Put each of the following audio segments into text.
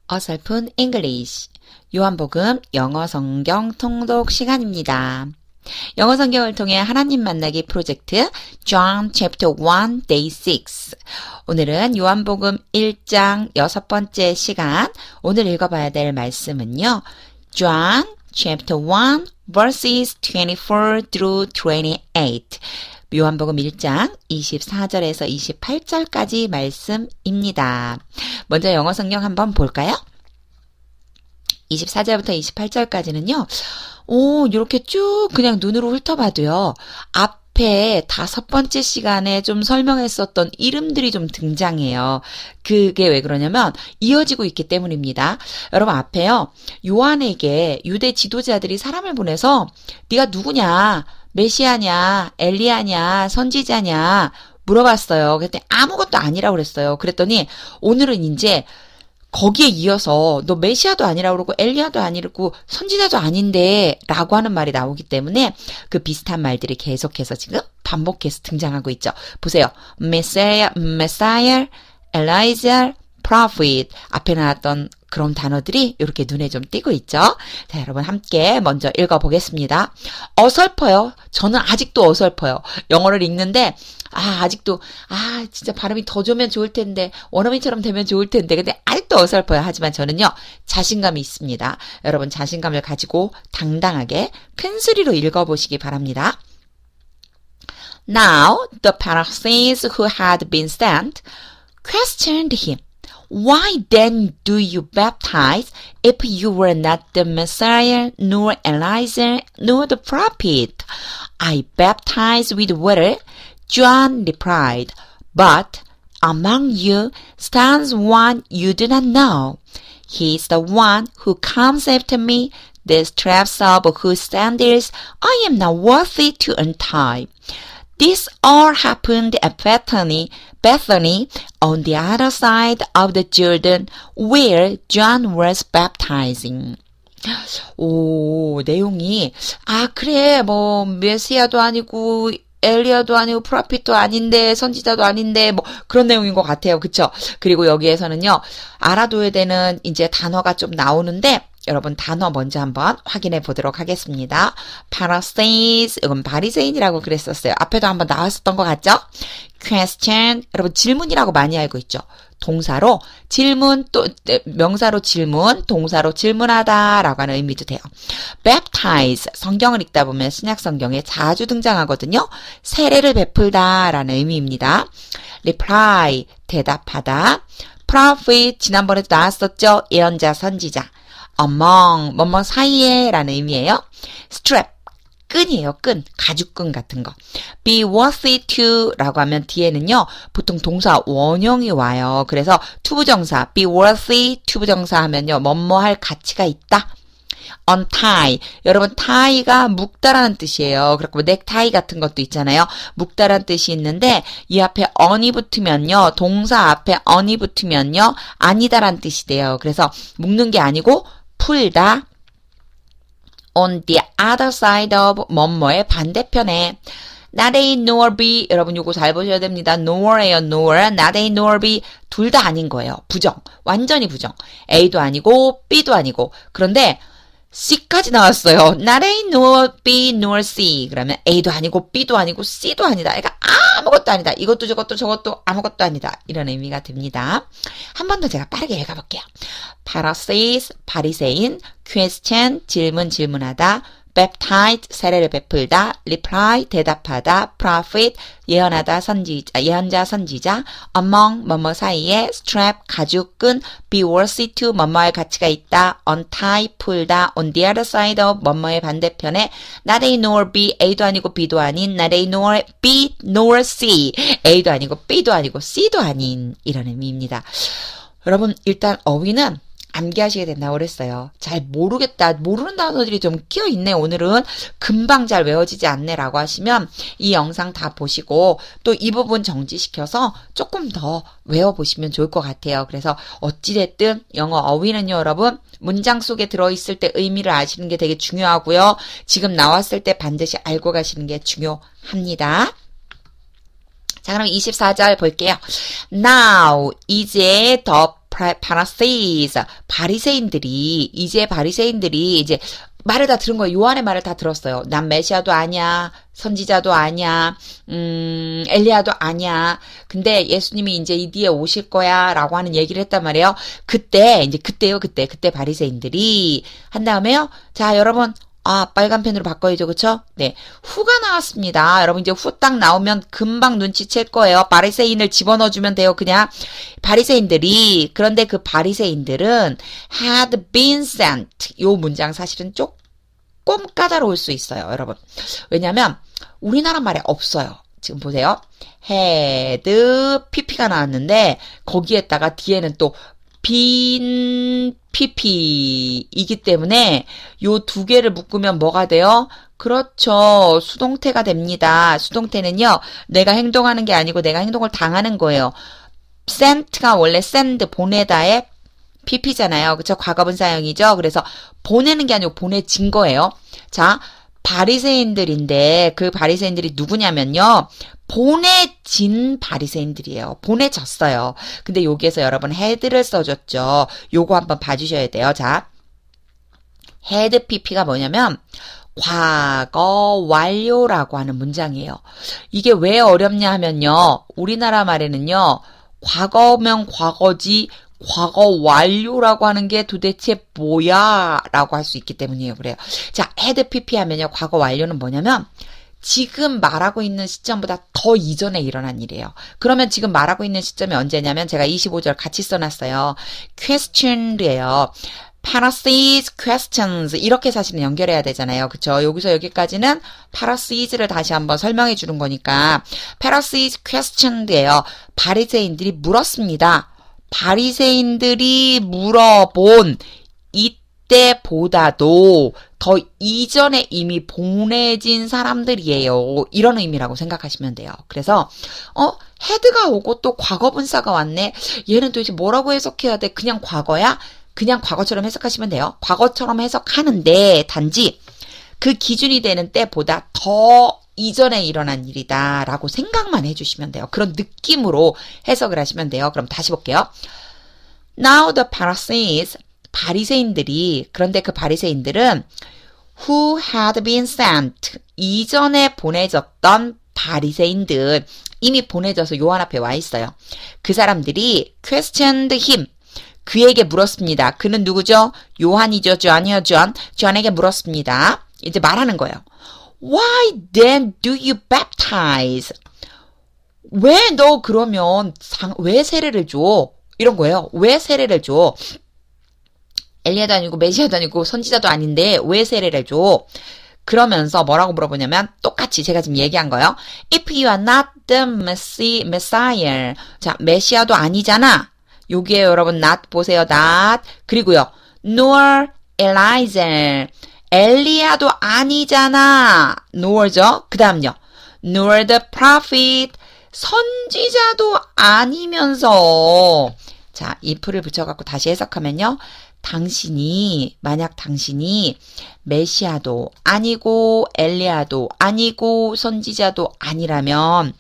어설픈 English. 요한복음 영어 성경 통독 시간입니다. 영어 성경을 통해 하나님 만나기 프로젝트 John Chapter 1 Day 6. 오늘은 요한복음 1장 6번째 시간. 오늘 읽어봐야 될 말씀은요. John Chapter 1 verses 24 through 28. 요한복음 1장 24절에서 28절까지 말씀입니다. 먼저 영어 성경 한번 볼까요? 24절부터 28절까지는요. 이렇게 쭉 그냥 눈으로 훑어봐도요. 앞에 5번째 시간에 좀 설명했었던 이름들이 좀 등장해요. 그게 왜 그러냐면 이어지고 있기 때문입니다. 여러분 앞에요. 요한에게 유대 지도자들이 사람을 보내서 네가 누구냐? 메시아냐? 엘리야냐? 선지자냐? 물어봤어요. 그랬더니 아무것도 아니라고 그랬어요. 그랬더니 오늘은 이제 거기에 이어서 너 메시아도 아니라고 그러고 엘리야도 아니고 선지자도 아닌데 라고 하는 말이 나오기 때문에 그 비슷한 말들이 계속해서 지금 반복해서 등장하고 있죠. 보세요. 메시아, 엘라이자, 프로핏 앞에 나왔던 그런 단어들이 이렇게 눈에 좀 띄고 있죠. 자, 여러분 함께 먼저 읽어보겠습니다. 어설퍼요. 저는 아직도 어설퍼요. 영어를 읽는데 아직도 진짜 발음이 더 좋으면 좋을 텐데 원어민처럼 되면 좋을 텐데 근데 아직도 어설퍼요. 하지만 저는요. 자신감이 있습니다. 여러분 자신감을 가지고 당당하게 큰 소리로 읽어보시기 바랍니다. Now the Pharisees who had been sent questioned him. Why then do you baptize if you were not the Messiah, nor Elijah, nor the prophet? I baptize with water, John replied, but among you stands one you do not know. He is the one who comes after me, the straps of whose sandals I am not worthy to untie. This all happened at Bethany on the other side of the Jordan where John was baptizing. 내용이 그래 메시아도 아니고 엘리야도 아니고 프로핏도 아닌데 선지자도 아닌데 그런 내용인 것 같아요. 그쵸? 그리고 여기에서는요. 알아둬야 되는 이제 단어가 좀 나오는데 여러분 단어 먼저 한번 확인해 보도록 하겠습니다. Pharisees, 이건 바리새인이라고 그랬었어요. 앞에도 한번 나왔었던 것 같죠? Question, 여러분 질문이라고 많이 알고 있죠. 동사로 질문, 또 명사로 질문, 동사로 질문하다라고 하는 의미도 돼요. Baptize, 성경을 읽다 보면 신약 성경에 자주 등장하거든요. 세례를 베풀다라는 의미입니다. Reply, 대답하다. Prophet, 지난번에도 나왔었죠. 예언자, 선지자. Among, 뭐뭐 사이에 라는 의미예요. Strap, 끈이에요. 끈, 가죽끈 같은 거. Be worthy to 라고 하면 뒤에는요. 보통 동사 원형이 와요. 그래서 투부정사, be worthy, 투부정사 하면요. 뭐뭐 할 가치가 있다. Untie, 여러분 tie가 묶다라는 뜻이에요. 그렇고 넥타이 같은 것도 있잖아요. 묶다라는 뜻이 있는데 이 앞에 on이 붙으면요. 동사 앞에 on이 붙으면요. 아니다라는 뜻이 돼요. 그래서 묶는 게 아니고 풀다. On the other side of 뭐뭐의 반대편에 not A nor B 여러분 요거 잘 보셔야 됩니다. nor예요. nor not A nor B 둘 다 아닌 거예요. 부정. 완전히 부정. A도 아니고 B도 아니고 그런데 C까지 나왔어요. Not A nor B nor C 그러면 A도 아니고 B도 아니고 C도 아니다. 그러니까 아무것도 아니다. 이것도 저것도 아무것도 아니다. 이런 의미가 됩니다. 한 번 더 제가 빠르게 읽어볼게요. Pharisees, 바리새인, question, 질문하다, baptize, 세례를 베풀다, reply, 대답하다, prophet, 예언자, 선지자, among, 뭐뭐 사이에, strap, 가죽끈, be worthy to, 뭐뭐할 가치가 있다, untie, 풀다, on the other side of, 뭐뭐의 반대편에, not A nor B, A도 아니고 B도 아닌, not A nor B nor C, A도 아니고 B도 아니고 C도 아닌, 이런 의미입니다. 여러분, 일단 어휘는 암기하시게 된다고 그랬어요. 잘 모르겠다. 모르는 단어들이 좀 끼어있네. 오늘은 금방 잘 외워지지 않네 라고 하시면 이 영상 다 보시고 또 이 부분 정지시켜서 조금 더 외워보시면 좋을 것 같아요. 그래서 어찌됐든 영어 어휘는요. 여러분 문장 속에 들어있을 때 의미를 아시는 게 되게 중요하고요. 지금 나왔을 때 반드시 알고 가시는 게 중요합니다. 자, 그럼 24절 볼게요. Now, 이제 더 Pharisees, 바리새인들이 이제 말을 다 들은 거예요. 요한의 말을 다 들었어요. 난 메시아도 아니야. 선지자도 아니야. 엘리야도 아니야. 근데 예수님이 이제 이 뒤에 오실 거야. 라고 하는 얘기를 했단 말이에요. 그때 바리새인들이 한 다음에요. 자, 여러분. 빨간 펜으로 바꿔야죠. 그쵸? 네. 후가 나왔습니다. 여러분 이제 후 딱 나오면 금방 눈치챌 거예요. 바리새인을 집어넣어주면 돼요. 그냥. 바리새인들이, 그런데 그 바리새인들은 had been sent. 요 문장 사실은 조금 까다로울 수 있어요. 여러분. 왜냐면 우리나라 말에 없어요. 지금 보세요. had pp가 나왔는데 거기에다가 뒤에는 또 빈 pp이기 때문에 요 두 개를 묶으면 뭐가 돼요? 그렇죠. 수동태가 됩니다. 수동태는요. 내가 행동하는 게 아니고 내가 행동을 당하는 거예요. sent가 원래 send, 보내다의 pp잖아요. 그쵸? 과거분사형이죠. 그래서 보내는 게 아니고 보내진 거예요. 자, 바리새인들인데 그 바리새인들이 누구냐면요. 보내진 바리새인들이에요. 보내졌어요. 근데 여기에서 여러분 had를 써줬죠. 요거 한번 봐주셔야 돼요. 자, had pp가 뭐냐면 과거 완료라고 하는 문장이에요. 이게 왜 어렵냐 하면요. 우리나라 말에는요. 과거면 과거지 과거 완료라고 하는 게 도대체 뭐야? 라고 할 수 있기 때문이에요. 그래요. 자, had pp 하면요. 과거 완료는 뭐냐면 지금 말하고 있는 시점보다 더 이전에 일어난 일이에요. 그러면 지금 말하고 있는 시점이 언제냐면 제가 25절 같이 써놨어요. question이에요. Pharisees questions 이렇게 사실은 연결해야 되잖아요. 그쵸? 여기서 여기까지는 Pharisees를 다시 한번 설명해 주는 거니까 Pharisees question이에요. 바리새인들이 물었습니다. 바리새인들이 물어본 이때보다도 더 이전에 이미 보내진 사람들이에요. 이런 의미라고 생각하시면 돼요. 그래서 헤드가 오고 또 과거분사가 왔네. 얘는 도대체 뭐라고 해석해야 돼? 그냥 과거야? 그냥 과거처럼 해석하시면 돼요. 과거처럼 해석하는데 단지 그 기준이 되는 때보다 더 이전에 일어난 일이다 라고 생각만 해주시면 돼요. 그런 느낌으로 해석을 하시면 돼요. 그럼 다시 볼게요. Now the Pharisees, 바리새인들이, 그런데 그 바리새인들은 who had been sent, 이전에 보내졌던 바리새인들, 이미 보내져서 요한 앞에 와 있어요. 그 사람들이 questioned him, 그에게 물었습니다. 그는 누구죠? 요한이죠. 존에게 물었습니다. 이제 말하는 거예요. Why then do you baptize? 왜 너 그러면 왜 세례를 줘? 이런 거예요. 왜 세례를 줘? 엘리야도 아니고 메시아도 아니고 선지자도 아닌데 왜 세례를 줘? 그러면서 뭐라고 물어보냐면 똑같이 제가 지금 얘기한 거예요. If you are not the Messiah. 자, 메시아도 아니잖아. 여기에 여러분 not 보세요. not. 그리고요. nor Elijah. 엘리야도 아니잖아. nor죠. 그 다음요. nor the prophet. 선지자도 아니면서. 자, if를 붙여갖고 다시 해석하면요. 만약 당신이 메시아도 아니고 엘리야도 아니고 선지자도 아니라면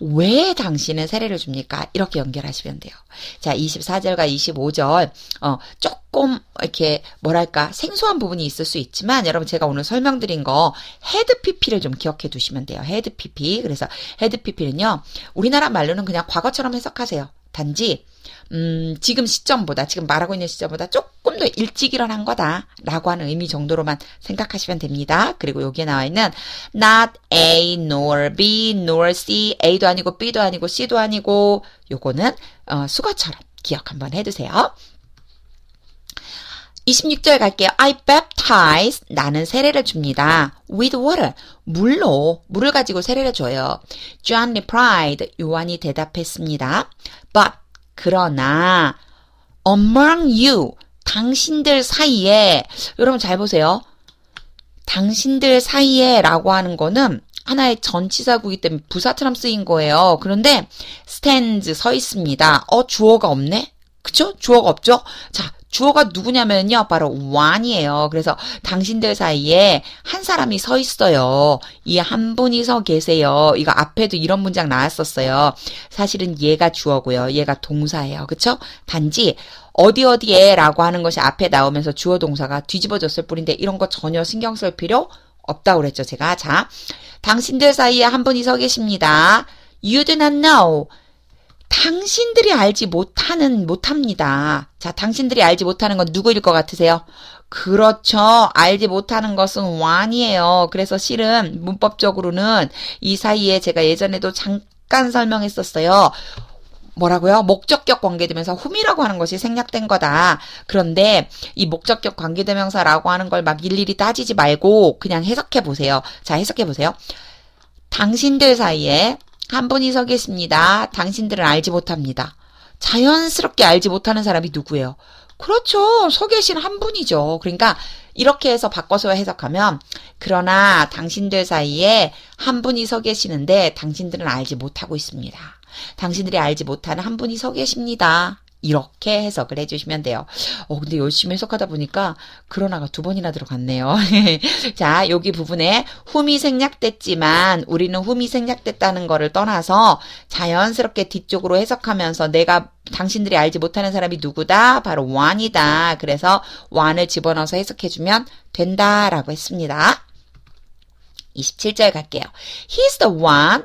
왜 당신은 세례를 줍니까? 이렇게 연결하시면 돼요. 자, 24절과 25절 조금 이렇게 뭐랄까 생소한 부분이 있을 수 있지만 여러분 제가 오늘 설명드린 거 헤드 pp를 좀 기억해 두시면 돼요. 헤드 pp. 그래서 헤드 pp는요. 우리나라 말로는 그냥 과거처럼 해석하세요. 단지 지금 말하고 있는 시점보다 조금 더 일찍 일어난 거다 라고 하는 의미 정도로만 생각하시면 됩니다. 그리고 여기에 나와 있는 not A nor B nor C, A도 아니고 B도 아니고 C도 아니고 요거는 수거처럼 기억 한번 해두세요. 26절 갈게요. I baptize, 나는 세례를 줍니다. with water, 물을 가지고 세례를 줘요. John replied, 요한이 대답했습니다. But, 그러나 among you, 당신들 사이에, 여러분 잘 보세요. 당신들 사이에 라고 하는 거는 하나의 전치사구이기 때문에 부사처럼 쓰인 거예요. 그런데 stands, 서 있습니다. 주어가 없네? 그쵸? 주어가 없죠? 자, 주어가 누구냐면요. 바로 one이에요. 그래서 당신들 사이에 한 사람이 서 있어요. 이 한 분이 서 계세요. 이거 앞에도 이런 문장 나왔었어요. 사실은 얘가 주어고요. 얘가 동사예요. 그쵸? 단지 어디 어디에 라고 하는 것이 앞에 나오면서 주어 동사가 뒤집어졌을 뿐인데 이런 거 전혀 신경 쓸 필요 없다고 그랬죠. 제가. 자, 당신들 사이에 한 분이 서 계십니다. You do not know. 당신들이 알지 못합니다. 자, 당신들이 알지 못하는 건 누구일 것 같으세요? 그렇죠. 알지 못하는 것은 one이에요. 그래서 실은 문법적으로는 이 사이에 제가 예전에도 잠깐 설명했었어요. 뭐라고요? 목적격 관계대명사 whom이라고 하는 것이 생략된 거다. 그런데 이 목적격 관계대명사라고 하는 걸 막 일일이 따지지 말고 그냥 해석해 보세요. 자, 해석해 보세요. 당신들 사이에 한 분이 서 계십니다. 당신들은 알지 못합니다. 자연스럽게 알지 못하는 사람이 누구예요? 그렇죠. 서 계신 한 분이죠. 그러니까 이렇게 해서 바꿔서 해석하면 그러나 당신들 사이에 한 분이 서 계시는데 당신들은 알지 못하고 있습니다. 당신들이 알지 못하는 한 분이 서 계십니다. 이렇게 해석을 해주시면 돼요. 근데 열심히 해석하다 보니까 그러나가 2번이나 들어갔네요. 자, 여기 부분에 whom이 생략됐지만 우리는 whom이 생략됐다는 거를 떠나서 자연스럽게 뒤쪽으로 해석하면서 내가 당신들이 알지 못하는 사람이 누구다? 바로 one이다. 그래서 one을 집어넣어서 해석해주면 된다라고 했습니다. 27절 갈게요. He's the one.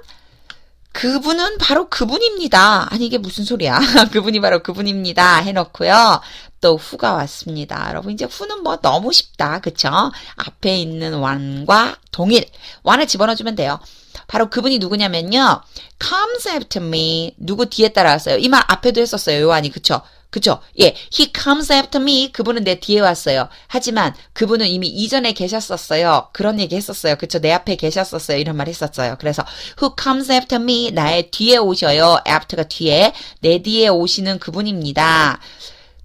그분은 바로 그분입니다. 아니 이게 무슨 소리야. 그분이 바로 그분입니다. 해놓고요. 또 who가 왔습니다. 여러분 이제 who는 뭐 너무 쉽다. 그쵸? 앞에 있는 one과 동일. one을 집어넣어주면 돼요. 바로 그분이 누구냐면요. comes after me. 누구 뒤에 따라왔어요. 이 말 앞에도 했었어요. 요한이. 그쵸? 그쵸? 예. He comes after me. 그분은 내 뒤에 왔어요. 하지만 그분은 이미 이전에 계셨었어요. 그런 얘기 했었어요. 그쵸? 내 앞에 계셨었어요. 이런 말 했었어요. 그래서 who comes after me. 나의 뒤에 오셔요. after가 뒤에. 내 뒤에 오시는 그분입니다.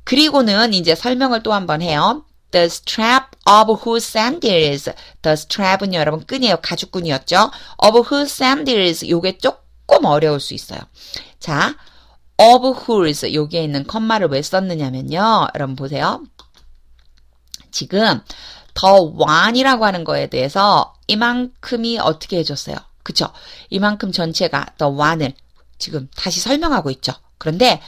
그리고는 이제 설명을 또 한번 해요. The strap of whose sandals. The strap은요, 여러분, 끈이에요. 가죽끈이었죠. of whose sandals. 요게 조금 어려울 수 있어요. 자, of whose. 여기에 있는 컴마를 왜 썼느냐면요. 여러분 보세요. 지금 the one이라고 하는 거에 대해서 이만큼이 어떻게 해줬어요? 그쵸? 이만큼 전체가 the one을 지금 다시 설명하고 있죠. 그런데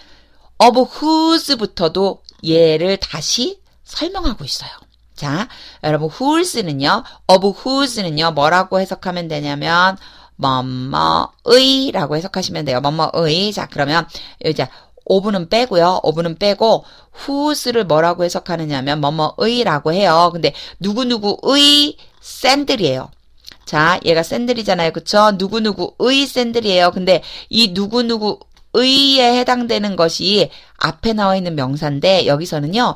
of whose부터도 얘를 다시 설명하고 있어요. 자, 여러분 whose는요. of whose는요. 뭐라고 해석하면 되냐면 뭐뭐의 라고 해석하시면 돼요. 뭐뭐의. 자, 그러면 이제 of는 빼고요. of는 빼고 whose를 뭐라고 해석하느냐면 뭐뭐의 라고 해요. 근데 누구누구의 샌들이에요. 자, 얘가 샌들이잖아요. 그쵸? 누구누구의 샌들이에요. 근데 이 누구누구의에 해당되는 것이 앞에 나와 있는 명사인데 여기서는요.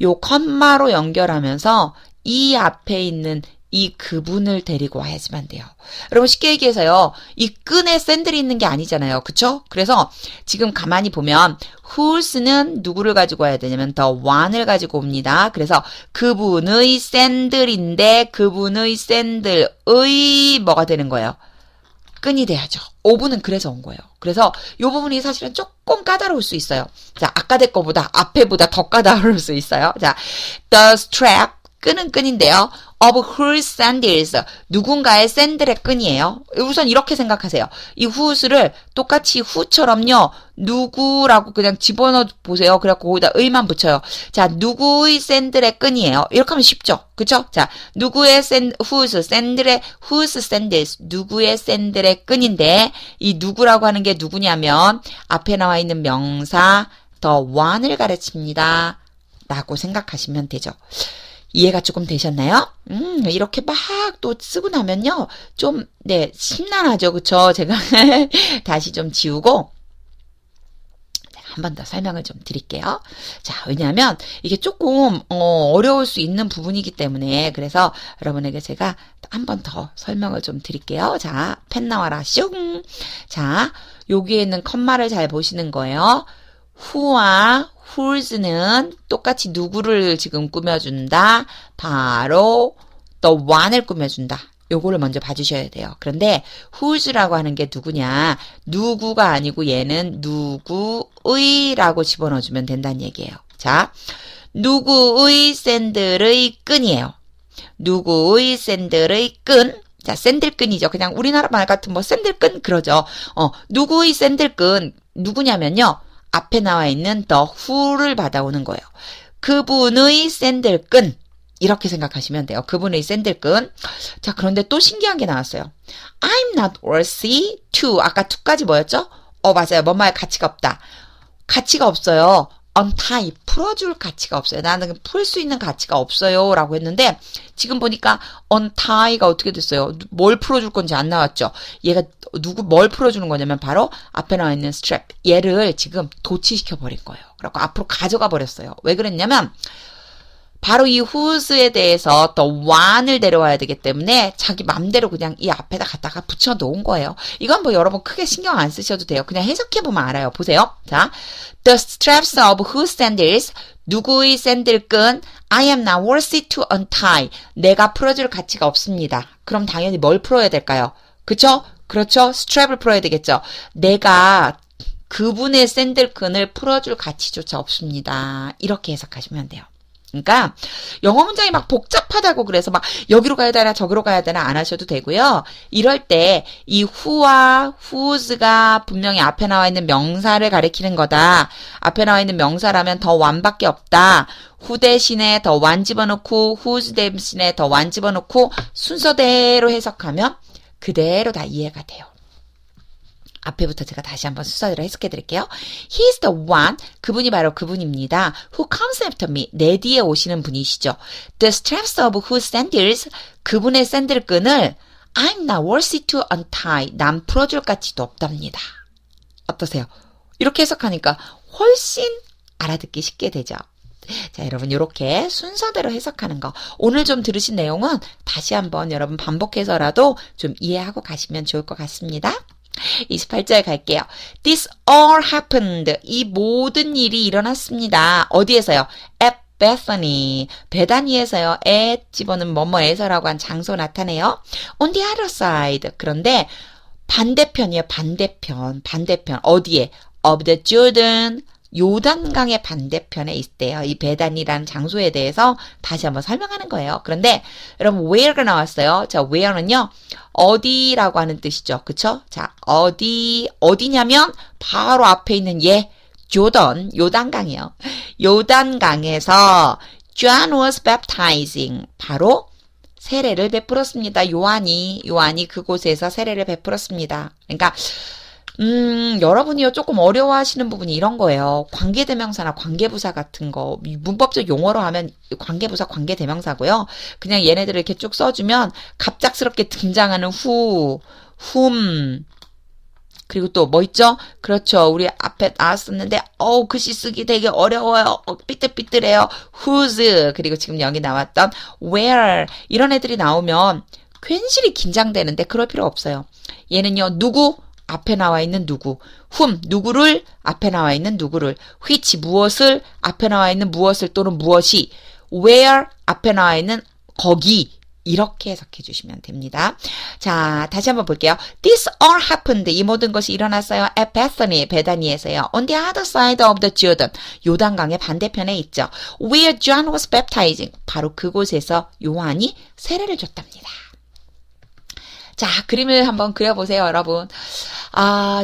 요 컴마로 연결하면서 이 앞에 있는 이 그분을 데리고 와야지만 돼요. 여러분 쉽게 얘기해서요. 이 끈에 샌들이 있는 게 아니잖아요. 그쵸? 그래서 지금 가만히 보면 whose는 누구를 가지고 와야 되냐면 the one을 가지고 옵니다. 그래서 그분의 샌들인데 그분의 샌들의 뭐가 되는 거예요? 끈이 돼야죠. of는 그래서 온 거예요. 그래서 이 부분이 사실은 조금 까다로울 수 있어요. 자, 아까 될 거보다 앞에보다 더 까다로울 수 있어요. 자, the strap 끈은 끈인데요. of whose sandals 누군가의 샌들의 끈이에요. 우선 이렇게 생각하세요. 이 whose를 똑같이 who처럼요. 누구라고 그냥 집어넣어 보세요. 그래갖고 거기다 의만 붙여요. 자, 누구의 샌들의 끈이에요. 이렇게 하면 쉽죠. 그쵸? 자, 누구의 whose sandals 누구의 샌들의 끈인데 이 누구라고 하는 게 누구냐면 앞에 나와 있는 명사 the one을 가르칩니다. 라고 생각하시면 되죠. 이해가 조금 되셨나요? 이렇게 막 또 쓰고 나면요. 좀, 네, 심란하죠. 그쵸? 제가 다시 좀 지우고, 한 번 더 설명을 좀 드릴게요. 자, 왜냐하면 이게 조금, 어려울 수 있는 부분이기 때문에, 그래서 여러분에게 제가 한 번 더 설명을 좀 드릴게요. 자, 펜 나와라, 슝! 자, 여기에 있는 컴마를 잘 보시는 거예요. who와 whose는 똑같이 누구를 지금 꾸며준다. 바로 the one을 꾸며준다. 요거를 먼저 봐주셔야 돼요. 그런데 whose라고 하는 게 누구냐. 누구가 아니고 얘는 누구의라고 집어넣어주면 된다는 얘기예요. 자, 누구의 샌들의 끈이에요. 누구의 샌들의 끈. 자, 샌들끈이죠. 그냥 우리나라 말 같은 뭐 샌들끈 그러죠. 누구의 샌들끈 누구냐면요. 앞에 나와 있는 the who를 받아오는 거예요. 그분의 샌들끈. 이렇게 생각하시면 돼요. 그분의 샌들끈. 자, 그런데 또 신기한 게 나왔어요. I'm not worthy to. 아까 to까지 뭐였죠? 맞아요. 뭔 말 가치가 없다. 가치가 없어요. untie. 풀어줄 가치가 없어요. 나는 풀 수 있는 가치가 없어요. 라고 했는데 지금 보니까 untie가 어떻게 됐어요? 뭘 풀어줄 건지 안 나왔죠? 얘가 뭘 풀어주는 거냐면 바로 앞에 나와 있는 strap. 얘를 지금 도치시켜 버린 거예요. 그래서 앞으로 가져가 버렸어요. 왜 그랬냐면 바로 이 whose에 대해서 더 one을 데려와야 되기 때문에 자기 맘대로 그냥 이 앞에다 갖다가 붙여 놓은 거예요. 이건 뭐 여러분 크게 신경 안 쓰셔도 돼요. 그냥 해석해보면 알아요. 보세요. 자, the straps of whose sandals, 누구의 샌들끈, I am not worthy to untie. 내가 풀어줄 가치가 없습니다. 그럼 당연히 뭘 풀어야 될까요? 그쵸? 그렇죠? 스트랩을 풀어야 되겠죠. 내가 그분의 샌들끈을 풀어줄 가치조차 없습니다. 이렇게 해석하시면 돼요. 그러니까 영어 문장이 막 복잡하다고 그래서 막 여기로 가야 되나 저기로 가야 되나 안 하셔도 되고요. 이럴 때 이 who와 whose가 분명히 앞에 나와 있는 명사를 가리키는 거다. 앞에 나와 있는 명사라면 더 one밖에 없다. who 대신에 더 one 집어넣고 whose 대신에 더 one 집어넣고 순서대로 해석하면 그대로 다 이해가 돼요. 앞에부터 제가 다시 한번 순서대로 해석해 드릴게요. He's the one. 그분이 바로 그분입니다. Who comes after me. 내 뒤에 오시는 분이시죠. The straps of whose sandals. 그분의 샌들끈을 I'm not worthy to untie. 난 풀어줄 가치도 없답니다. 어떠세요? 이렇게 해석하니까 훨씬 알아듣기 쉽게 되죠. 자, 여러분 이렇게 순서대로 해석하는 거 오늘 좀 들으신 내용은 다시 한번 여러분 반복해서라도 좀 이해하고 가시면 좋을 것 같습니다. 28절 갈게요. This all happened. 이 모든 일이 일어났습니다. 어디에서요? At Bethany. 베다니에서요. at 집어는 뭐뭐에서라고 한 장소 나타내요. On the other side. 그런데 반대편이에요. 반대편. 어디에? Of the Jordan. 요단강의 반대편에 있대요. 이 베단이라는 장소에 대해서 다시 한번 설명하는 거예요. 그런데 여러분 where가 나왔어요. 자, where는요. 어디라고 하는 뜻이죠. 그쵸? 자, 어디냐면 바로 앞에 있는 요단강이요. 요단강에서 John was baptizing. 바로 세례를 베풀었습니다. 요한이 그곳에서 세례를 베풀었습니다. 그러니까 여러분이요 조금 어려워하시는 부분이 이런 거예요. 관계대명사나 관계부사 같은 거 문법적 용어로 하면 관계부사 관계대명사고요. 그냥 얘네들을 이렇게 쭉 써주면 갑작스럽게 등장하는 whom 그리고 또 뭐 있죠? 그렇죠. 우리 앞에 나왔었는데 글씨 쓰기 되게 어려워요. 삐뚤삐뚤해요. whose 그리고 지금 여기 나왔던 where 이런 애들이 나오면 괜시리 긴장되는데 그럴 필요 없어요. 얘는요 누구? 앞에 나와 있는 누구, whom, 누구를, 앞에 나와 있는 누구를, which, 무엇을, 앞에 나와 있는 무엇을 또는 무엇이, where, 앞에 나와 있는 거기, 이렇게 해석해 주시면 됩니다. 자, 다시 한번 볼게요. This all happened. 이 모든 것이 일어났어요. At Bethany, 베다니에서요. On the other side of the Jordan. 요단강의 반대편에 있죠. Where John was baptizing. 바로 그곳에서 요한이 세례를 줬답니다. 자, 그림을 한번 그려보세요, 여러분.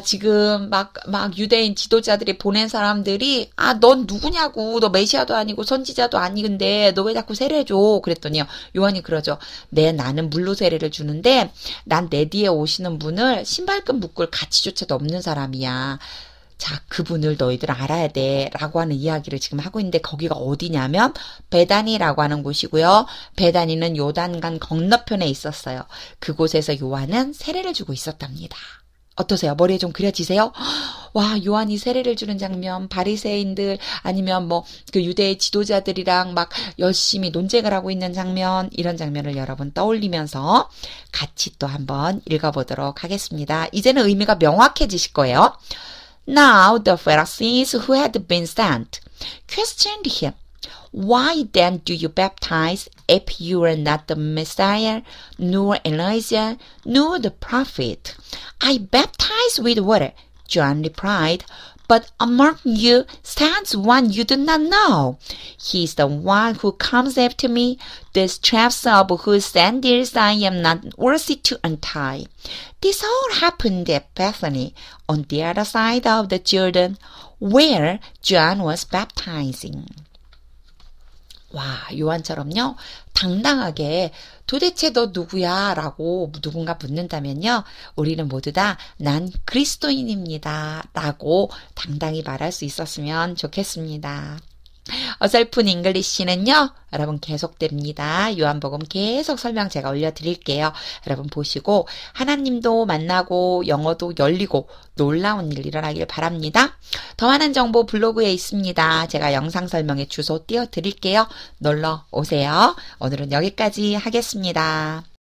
지금 막 유대인 지도자들이 보낸 사람들이, 넌 누구냐고, 너 메시아도 아니고 선지자도 아니근데, 너 왜 자꾸 세례 줘? 그랬더니요, 요한이 그러죠. 나는 물로 세례를 주는데, 난 내 뒤에 오시는 분을 신발끈 묶을 가치조차도 없는 사람이야. 자, 그분을 너희들 알아야 돼. 라고 하는 이야기를 지금 하고 있는데 거기가 어디냐면 베다니라고 하는 곳이고요. 베다니는 요단강 건너편에 있었어요. 그곳에서 요한은 세례를 주고 있었답니다. 어떠세요? 머리에 좀 그려지세요? 와, 요한이 세례를 주는 장면, 바리새인들 아니면 그 유대의 지도자들이랑 막 열심히 논쟁을 하고 있는 장면, 이런 장면을 여러분 떠올리면서 같이 또 한번 읽어보도록 하겠습니다. 이제는 의미가 명확해지실 거예요. Now the Pharisees who had been sent questioned him, Why then do you baptize if you are not the Messiah, nor Elijah, nor the prophet? I baptize with water, John replied, But among you stands one you do not know. He is the one who comes after me, the straps of whose sandals I am not worthy to untie. This all happened at Bethany, on the other side of the Jordan, where John was baptizing. 와, 요한처럼요, 당당하게 도대체 너 누구야? 라고 누군가 묻는다면요, 우리는 모두 다 난 그리스도인입니다. 라고 당당히 말할 수 있었으면 좋겠습니다. 어설픈 잉글리시는요, 여러분 계속됩니다. 요한복음 계속 설명 제가 올려드릴게요. 여러분 보시고 하나님도 만나고 영어도 열리고 놀라운 일 일어나길 바랍니다. 더 많은 정보 블로그에 있습니다. 제가 영상 설명에 주소 띄워드릴게요. 놀러 오세요. 오늘은 여기까지 하겠습니다.